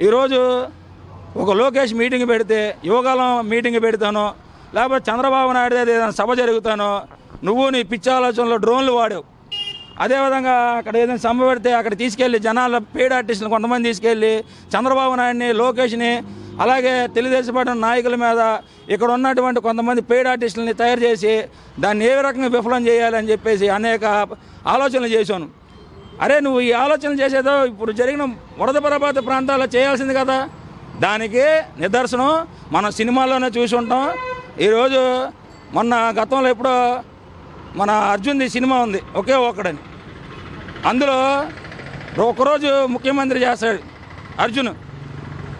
ఈరోజు ఒక లోకేష్ మీటింగ్ పెడితే యువకాలం మీటింగ్ పెడతాను, లేకపోతే చంద్రబాబు నాయుడు ఏదైనా సభ జరుగుతానో నువ్వు నీ పిచ్చి ఆలోచనలో డ్రోన్లు వాడావు. అదేవిధంగా అక్కడ ఏదైనా సభ పెడితే అక్కడ తీసుకెళ్ళి జనాల పెయిడ్ ఆర్టిస్టులు కొంతమంది తీసుకెళ్ళి చంద్రబాబు నాయుడిని, లోకేష్ని, అలాగే తెలుగుదేశం పార్టీ నాయకుల మీద ఇక్కడ ఉన్నటువంటి కొంతమంది పెయిడ్ ఆర్టిస్టులని తయారు చేసి దాన్ని ఏ రకంగా విఫలం చేయాలని చెప్పేసి అనేక ఆలోచనలు చేశాను. అరే నువ్వు ఈ ఆలోచనలు చేసేదో ఇప్పుడు జరిగిన వరద ప్రభావిత ప్రాంతాల్లో చేయాల్సింది కదా. దానికి నిదర్శనం మనం సినిమాల్లోనే చూసి ఉంటాం. ఈరోజు మొన్న గతంలో ఎప్పుడో మన అర్జున్ది సినిమా ఉంది ఒకే ఒక్కడని, అందులో ఒకరోజు ముఖ్యమంత్రి చేస్తాడు అర్జున్,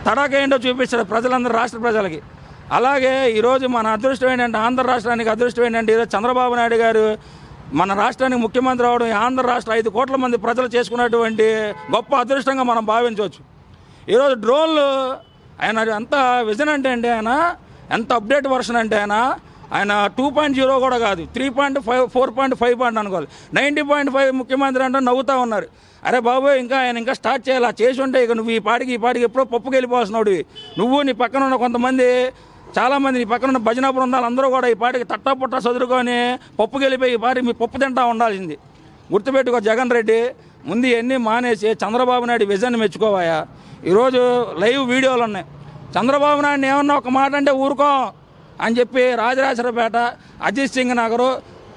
తడాక ఏంటో చూపిస్తాడు ప్రజలందరూ, రాష్ట్ర ప్రజలకి. అలాగే ఈరోజు మన అదృష్టం ఏంటంటే, ఆంధ్ర రాష్ట్రానికి అదృష్టం ఏంటంటే ఈరోజు చంద్రబాబు నాయుడు గారు మన రాష్ట్రానికి ముఖ్యమంత్రి అవడం ఆంధ్ర రాష్ట్ర 5 కోట్ల మంది ప్రజలు చేసుకున్నటువంటి గొప్ప అదృష్టంగా మనం భావించవచ్చు. ఈరోజు డ్రోన్లు ఆయన ఎంత విజన్ అంటే ఆయన ఎంత అప్డేట్ వర్షన్ అంటే ఆయన 2.0 కూడా కాదు, 3.5 4.5 అనుకోవాలి, 90.5 ముఖ్యమంత్రి అంటే నవ్వుతూ ఉన్నారు. అరే బాబు ఆయన ఇంకా స్టార్ట్ చేయాలి, చేసి ఉంటే ఇక నువ్వు ఈ పాటికి ఎప్పుడో పప్పుకి వెళ్ళిపోతున్నాడు. నువ్వు నీ పక్కన ఉన్న కొంతమంది, చాలామంది నీ పక్కన ఉన్న భజన బృందాలు అందరూ కూడా ఈ పాటికి తట్టా పుట్టా చదువుకొని పప్పుకి వెళ్ళిపోయి ఈ పాటి మీ పప్పు తింటా ఉండాల్సింది. గుర్తుపెట్టుకో జగన్ రెడ్డి, ముందు ఇవన్నీ మానేసి చంద్రబాబు నాయుడు విజన్ మెచ్చుకోవాయా. ఈరోజు లైవ్ వీడియోలు ఉన్నాయి. చంద్రబాబు నాయుడిని ఏమన్నా ఒక మాట అంటే ఊరుకో అని చెప్పి రాజరాజపేట, అజిత్ సింగ్ నగరు,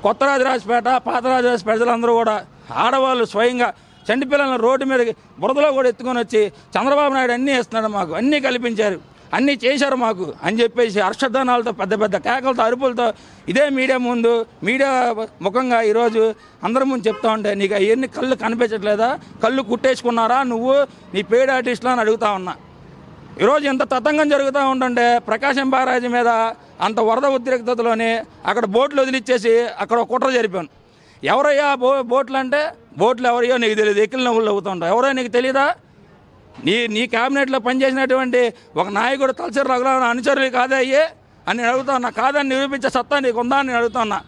కొత్త రాజరాజపేట, పాత రాజరాజ ప్రజలందరూ కూడా ఆడవాళ్ళు స్వయంగా చంటి పిల్లలను రోడ్డు మీద బురదలో కూడా ఎత్తుకొని వచ్చి చంద్రబాబు నాయుడు అన్నీ ఇస్తున్నాడు, మాకు అన్నీ కల్పించారు, అన్నీ చేశారు మాకు అని చెప్పేసి హర్షధ్వానాలతో పెద్ద పెద్ద కేకలతో అరుపులతో ఇదే మీడియా ముందు, మీడియా ముఖంగా ఈరోజు అందరి ముందు చెప్తా ఉంటే నీకు అవన్నీ కళ్ళు కనిపించట్లేదా, కళ్ళు కుట్టేసుకున్నారా నువ్వు నీ పెయిడ్ ఆర్టిస్టులు అని అడుగుతా ఉన్నా. ఈరోజు ఎంత తతంగం జరుగుతూ ఉంటుంటే ప్రకాశం బ్యారేజీ మీద అంత వరద ఉద్రిక్తతలోనే అక్కడ బోట్లు వదిలిచ్చేసి అక్కడ ఒక కుట్ర జరిపాను. ఎవరయ్యా బోట్లు అంటే, బోట్లు ఎవరయ్యో నీకు తెలియదు, ఎక్కిల నవ్వులు అవుతుంటావు, ఎవరో నీకు తెలీదా? నీ క్యాబినెట్లో పనిచేసినటువంటి ఒక నాయకుడు తలసరి రఘురామ అనుచరులు కాదా అయ్యే అని నేను అడుగుతా ఉన్నా. కాదని నిరూపించే సత్తా నీకు ఉందా అని నేను అడుగుతా ఉన్నా.